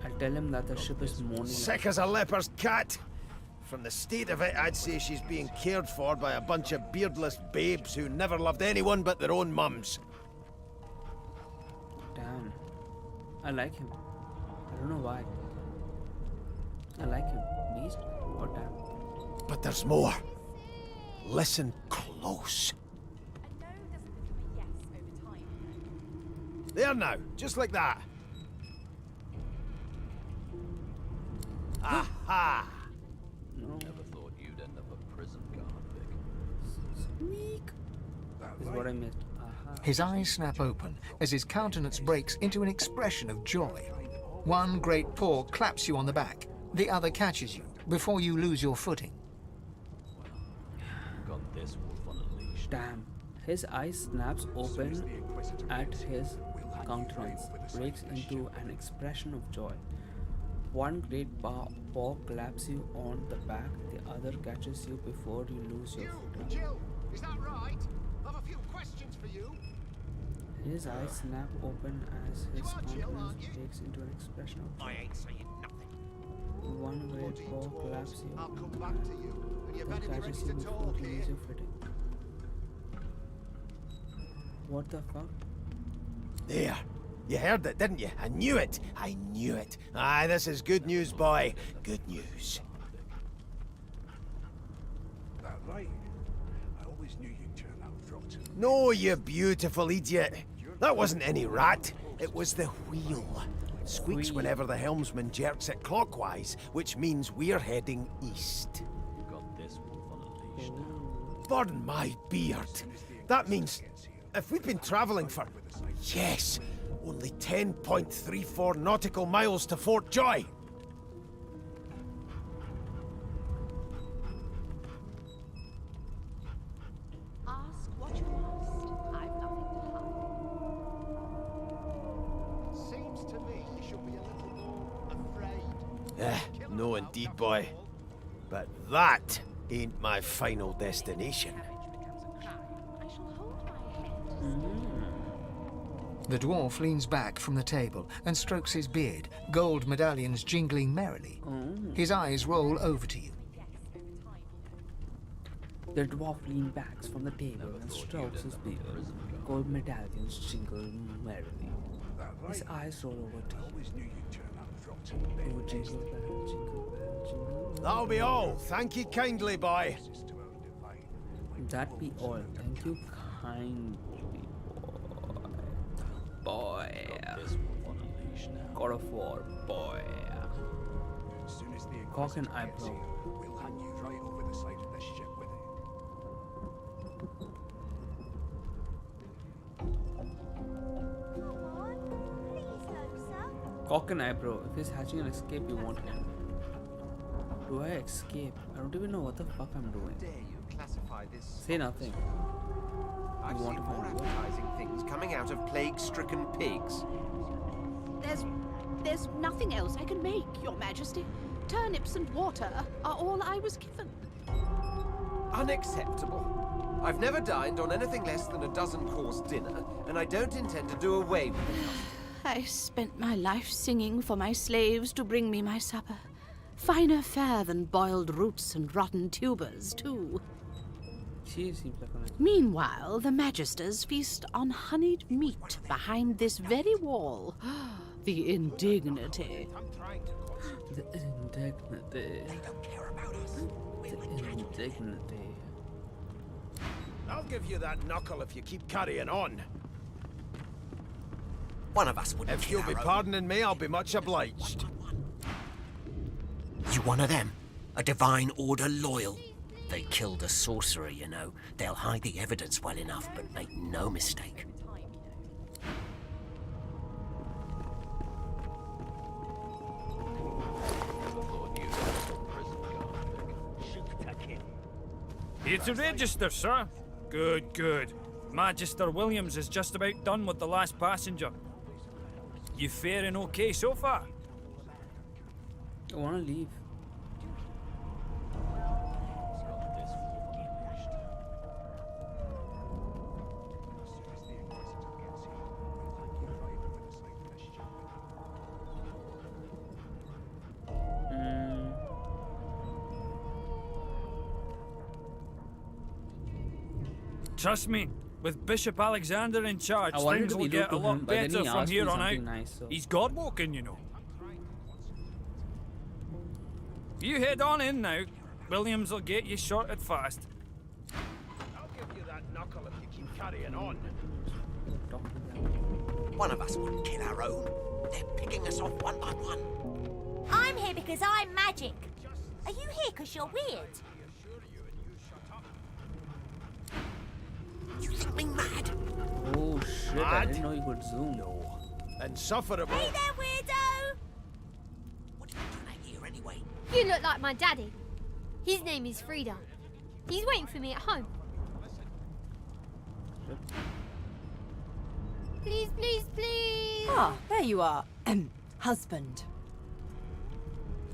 I'll tell him that the ship is moaning. Sick as a leper's cat. From the state of it, I'd say she's being cared for by a bunch of beardless babes who never loved anyone but their own mums. Damn. I like him. I don't know why. I like him. Beast? Oh, damn. But there's more. Listen close. There now, just like that. Aha! No. Never thought you'd end up a prison convict. Squeak. Is what I missed. Aha. His eyes snap open as his countenance breaks into an expression of joy. One great paw claps you on the back, the other catches you before you lose your footing. Got this wolf on a leash. Damn. His eyes snaps open at his countenance, breaks into an expression of joy. One great paw claps you on the back, the other catches you before you lose your footing. Jill, is that right? I've a few questions for you. His eyes snap open as his countenance breaks into an expression of joy. I ain't saying nothing. One great paw claps you I'll on come the back back, to you, and you then better be ready catches to you before talk you here. lose your footing. What the fuck? There. You heard it, didn't you? I knew it. I knew it. Aye, this is good news, boy. Good news. That right. I always knew you'd turn out, Rotten. No, you beautiful idiot. That wasn't any rat. It was the wheel. Squeaks Wheel. whenever the helmsman jerks it clockwise, which means we're heading east. Got this wolf on a leash now. Burn my beard. That means if we've been travelling for, yes, only 10.34 nautical miles to Fort Joy. Ask what you must. I've nothing to hide. Seems to me you should be a little more afraid. No indeed, boy. But that ain't my final destination. I shall hold my head. The dwarf leans back from the table and strokes his beard, gold medallions jingling merrily. His eyes roll over to you. The dwarf leans back from the table and strokes his beard. Gold medallions jingle merrily. His eyes roll over to you. Oh, jingle bell, jingle bell, jingle bell. That'll be all. Thank you kindly, boy. That be all. Thank you kindly, boy. God of War, boy. Cock and eyebrow. We'll hang you right over the side of this ship with it. Cock and eyebrow. If he's hatching an escape, you want him. Do I escape? I don't even know what the fuck I'm doing. Say nothing. I've seen more appetizing things coming out of plague-stricken pigs. There's nothing else I can make, Your Majesty. Turnips and water are all I was given. Unacceptable. I've never dined on anything less than a dozen-course dinner, and I don't intend to do away with it. I spent my life singing for my slaves to bring me my supper. Finer fare than boiled roots and rotten tubers, too. She seems like a nice. Meanwhile, the Magisters feast on honeyed meat behind this very wall. The indignity. The indignity. They don't care about us. The indignity. I'll give you that knuckle if you keep carrying on. One of us would. If you'll be pardoning me, I'll be much obliged. You one of them? A divine order loyal? They killed a sorcerer, you know. They'll hide the evidence well enough, but make no mistake. Here to register, sir. Good, good. Magister Williams is just about done with the last passenger. You faring okay so far? I wanna leave. Trust me, with Bishop Alexander in charge, I wanted things to will be get a rude to him, lot but then better he from asked here me on out. something nice, so- He's God-walking, you know. You head on in now. Williams will get you sorted fast. I'll give you that knuckle if you keep carrying on. One of us wouldn't kill our own. They're picking us off one by one. I'm here because I'm magic. Are you here because you're weird? You think me mad? Oh shit, I didn't know you could zoom. No. Insufferable. Hey there, weirdo! What are you trying to hear anyway? You look like my daddy. His name is Frida. He's waiting for me at home. Please, please, please! Ah, there you are. Husband.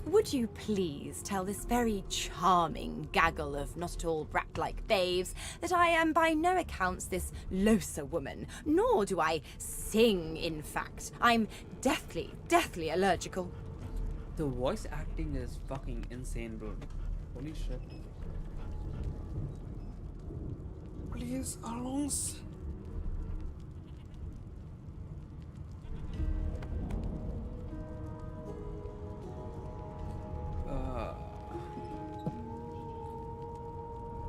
Would you please tell this very charming gaggle of not-at-all brat-like babes that I am by no accounts this Losa woman, nor do I sing, in fact. I'm deathly, deathly allergical. The voice acting is fucking insane, bro. Holy shit. Please, Alonso.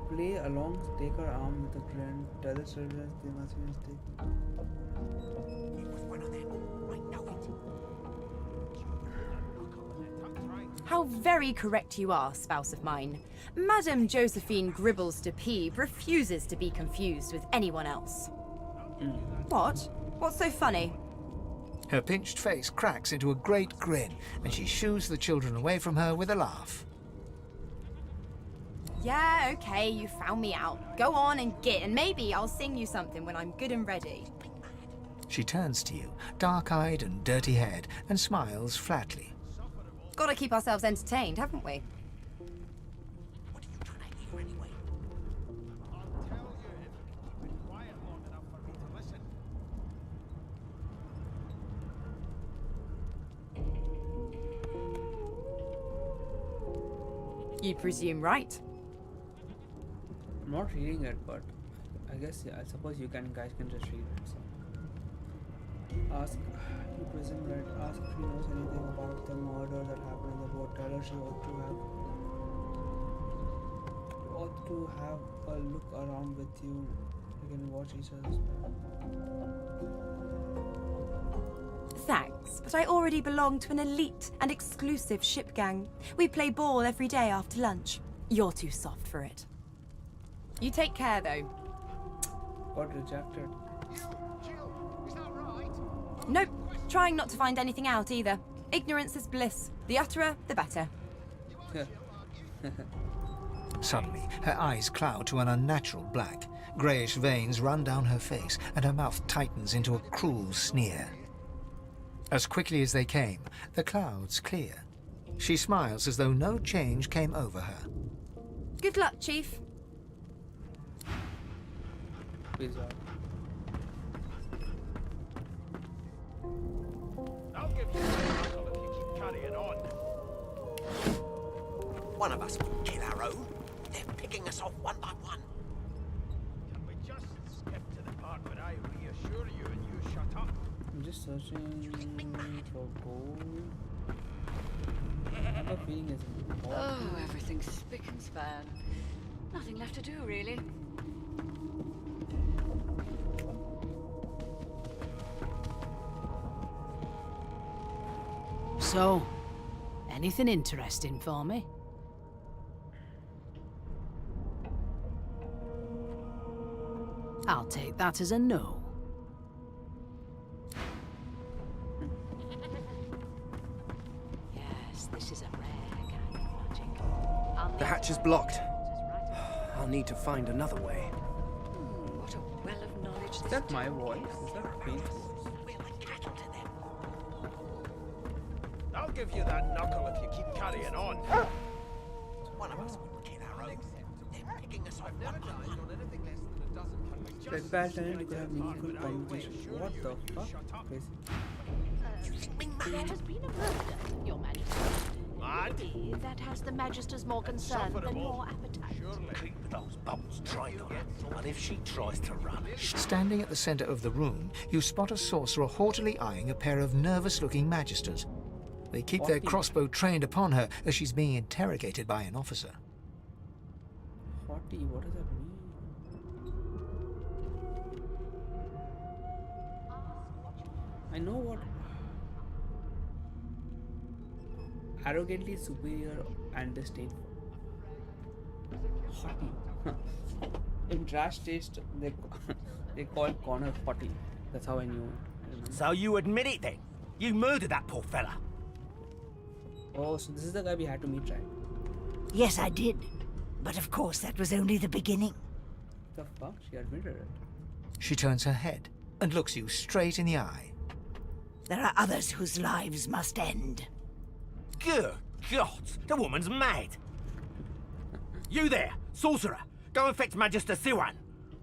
Play along, take her arm with a friend, tell the children they must be mistaken. It was one of them. I know it. How very correct you are, spouse of mine. Madame Josephine Gribbles de Peeb refuses to be confused with anyone else. What? What's so funny? Her pinched face cracks into a great grin, and she shoos the children away from her with a laugh. Yeah, okay, you found me out. Go on and git, and maybe I'll sing you something when I'm good and ready. She turns to you, dark-eyed and dirty-haired, and smiles flatly. Gotta keep ourselves entertained, haven't we? What are you trying to hear anyway? I'll tell you if you keep it quiet long enough for me to listen. You presume right. not reading it, but I guess yeah, I suppose you guys can just read it. So. Ask you prison red. Ask if he knows anything about the murder that happened in the boat. Tell her she ought to have a look around with you. You can watch each other's back. Thanks, but I already belong to an elite and exclusive ship gang. We play ball every day after lunch. You're too soft for it. You take care, though. Got rejected. Nope. Trying not to find anything out either. Ignorance is bliss. The utterer, the better. Suddenly, her eyes cloud to an unnatural black. Greyish veins run down her face, and her mouth tightens into a cruel sneer. As quickly as they came, the clouds clear. She smiles as though no change came over her. Good luck, Chief. Wizard. I'll give you a knuckle if you keep carrying on. One of us will kill our own. They're picking us off one by one. Can we just skip to the part where I reassure you and you shut up? I'm just searching for gold. I have a feeling it's important. Oh, everything's spick and span. Nothing left to do, really. So, anything interesting for me? I'll take that as a no. Yes, this is a rare kind of magic. The hatch is blocked. I'll need to find another way. What a well of knowledge. Is that my voice? Is that Faith's voice? I'll give you that knuckle if you keep carrying on. One of us will kill our own. They're picking us off one by one. At bad time, you could have meaningful conversation. What the fuck? Crazy. There has been a murder, Your Majesty. Maybe that has the Magisters more concerned than more appetite. Keep those bubbles trained on her. And if she tries to run, Standing at the center of the room, you spot a sorcerer haughtily eyeing a pair of nervous-looking magisters. They keep their crossbow trained upon her as she's being interrogated by an officer. 40, what does that mean? I know what. Arrogantly superior and disdainful. Haughty. In trash taste, they call Connor haughty. That's how I knew it. So you admit it then? You murdered that poor fella. Oh, so this is the guy we had to meet, right? Yes, I did. But of course, that was only the beginning. The fuck? She admitted it. She turns her head and looks you straight in the eye. There are others whose lives must end. Good God, the woman's mad. You there, sorcerer, go and fetch Magister Siwan.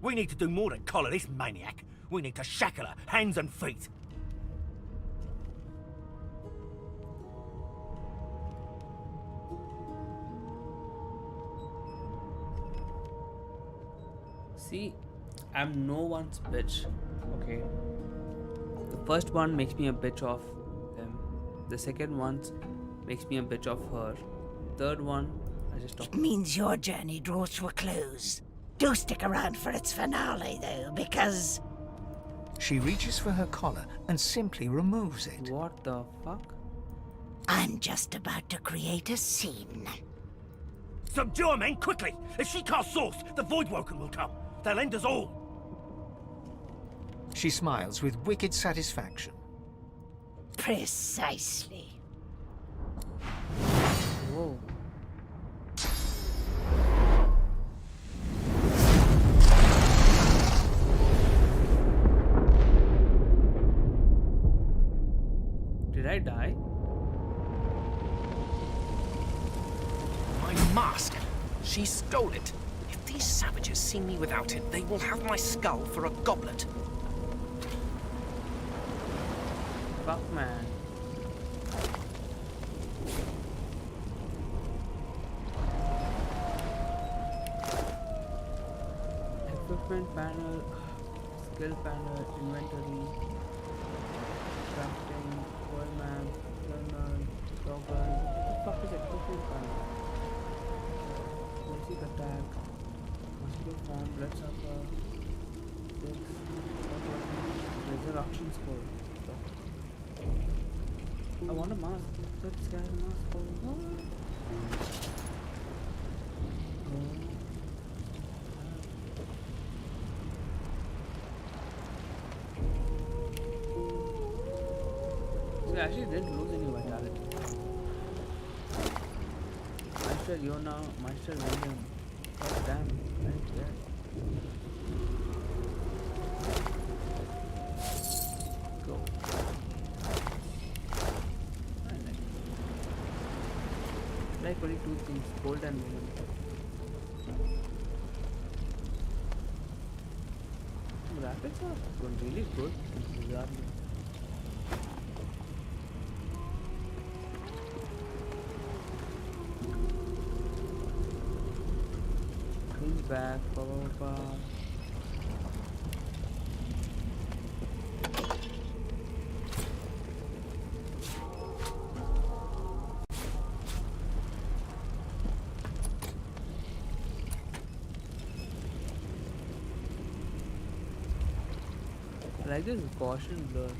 We need to do more than collar this maniac. We need to shackle her, hands and feet. See, I'm no one's bitch, okay? The first one makes me a bitch of them. The second one makes me a bitch of her. Third one, I just talk. It means your journey draws to a close. Do stick around for its finale, though, because... She reaches for her collar and simply removes it. What the fuck? I'm just about to create a scene. Subdue her, men, quickly! If she casts source, the Voidwoken will come. They'll end us all. She smiles with wicked satisfaction. Precisely. Whoa. Did I die? My mask! She stole it. If these savages see me without it, they will have my skull for a goblet. Fuck, man. equipment panel, skill panel, inventory, crafting, world map, journal, toggle. What the fuck is equipment panel? Basic attack, muscular form, blood sucker, resurrection score. I want a mask. This guy has a mask. Oh, what? So I actually didn't lose any vitality. Master Yona, Master William. God damn, right there. Go. Like only two things, gold and woman. Graphics are really good, bizarrely. He's back, Papa. I like this caution blur.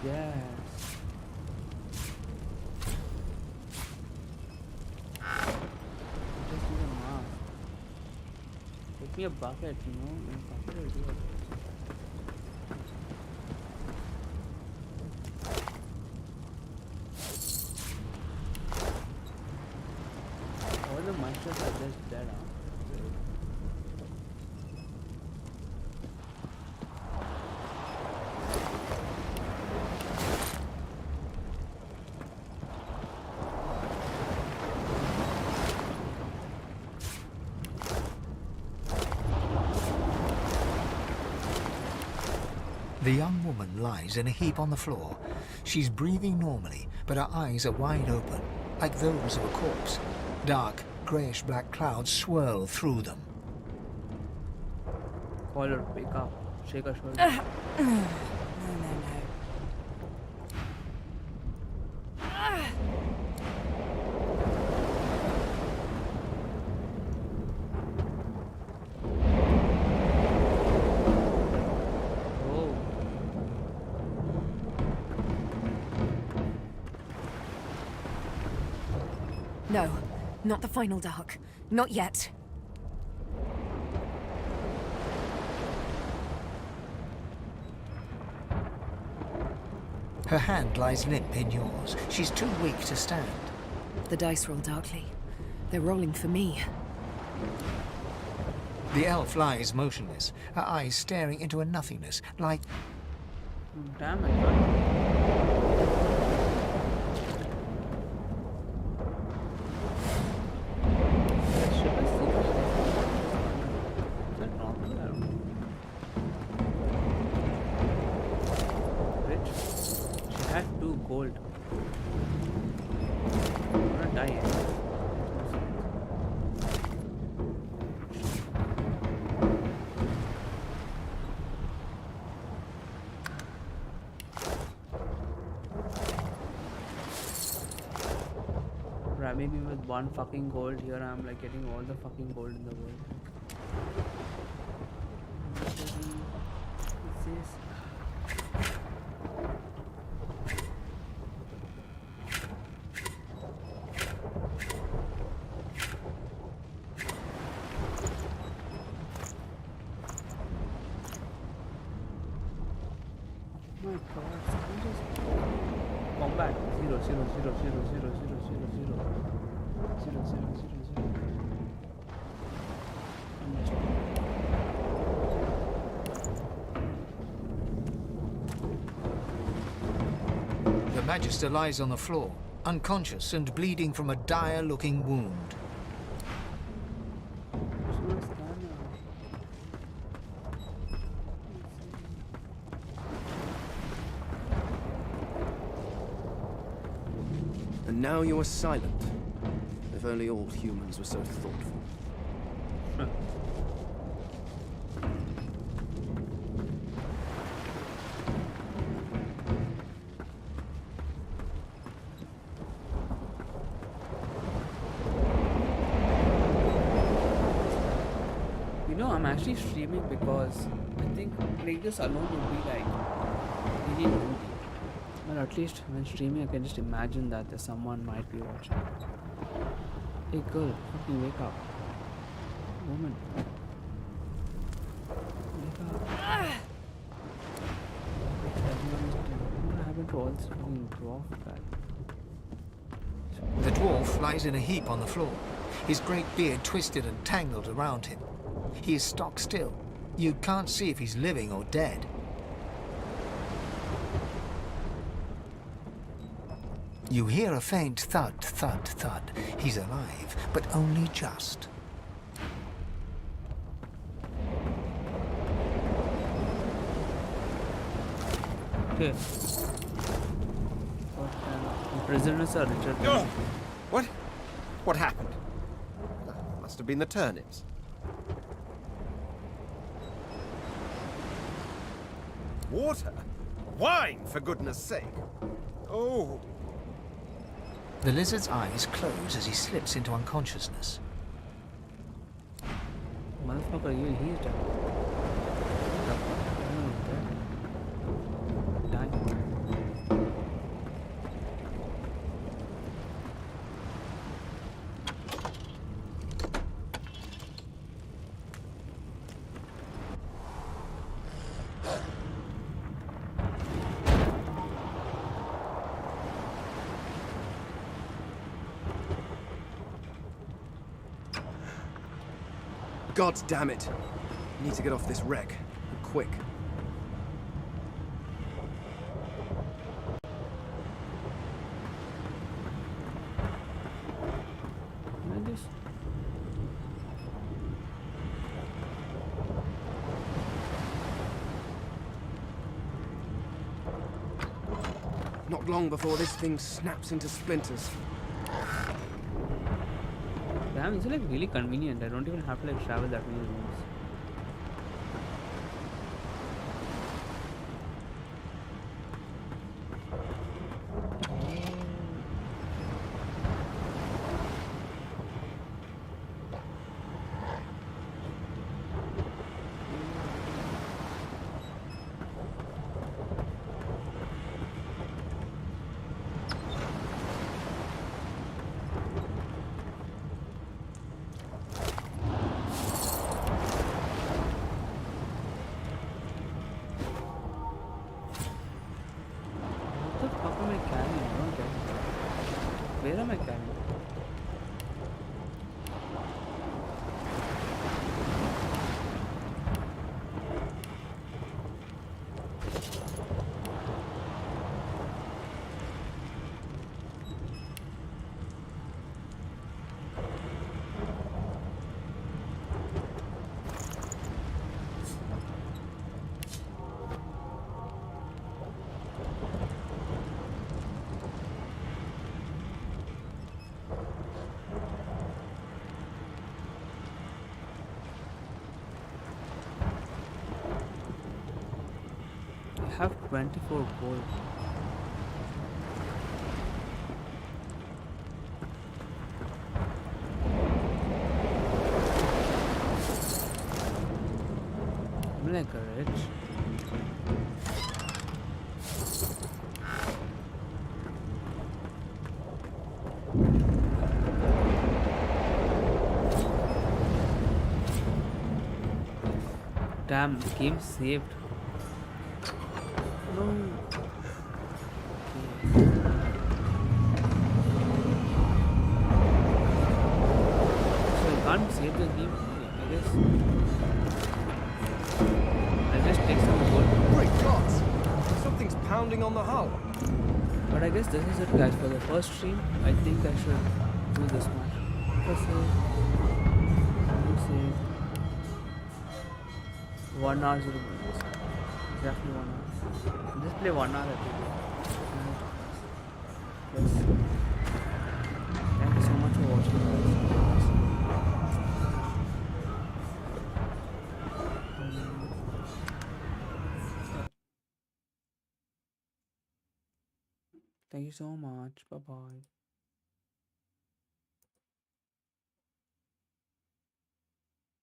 Yes. Just need a mask. Get me a bucket, you know, and bucket will do it. All the monsters are just dead, huh? The young woman lies in a heap on the floor. She's breathing normally, but her eyes are wide open, like those of a corpse. Dark, greyish-black clouds swirl through them. Call her, wake up, shake her shoulder. No. No, not the final dark. Not yet. Her hand lies limp in yours. She's too weak to stand. The dice roll darkly. They're rolling for me. The elf lies motionless, her eyes staring into a nothingness, like... Damn, I can't. Gold. I'm gonna die. Grabbing me with one fucking gold here, I'm like getting all the fucking gold in the world. What's this? My god, combat 0 0 0 0 0 0 Magister lies on the floor, unconscious and bleeding from a dire-looking wound. And now you are silent. If only all humans were so thoughtful. You know, I'm actually streaming because I think playing this alone would be like really lonely. But at least when streaming, I can just imagine that there's someone might be watching. Hey girl, fucking wake up. Woman. Wake up. What happened to all this fucking dwarf guy? The dwarf lies in a heap on the floor, his great beard twisted and tangled around him. He is stock still. You can't see if he's living or dead. You hear a faint thud, thud, thud. He's alive, but only just. Okay. The prisoners are Richard. Oh! What? What happened? Must have been the turnips. Water? Wine, for goodness sake. Oh. The lizard's eyes close as he slips into unconsciousness. Motherfucker, he's dead. God damn it. I need to get off this wreck. Quick. Not long before this thing snaps into splinters. Damn, it's like really convenient. I don't even have to like travel that many rooms. Where am I carrying? I have 24 gold. I'm like a rich. Damn, the game saved. No. So I can't save the game, I guess. I'll just take some gold. Great gods! Something's pounding on the hull. But But I guess this is it, guys, for the first stream. I think I should do this much. Let's say 1 hour 0 minutes. Exactly 1 hour. Just play 1 hour every day. Yes. Thank you so much for watching, guys. Thank you so much. Bye bye.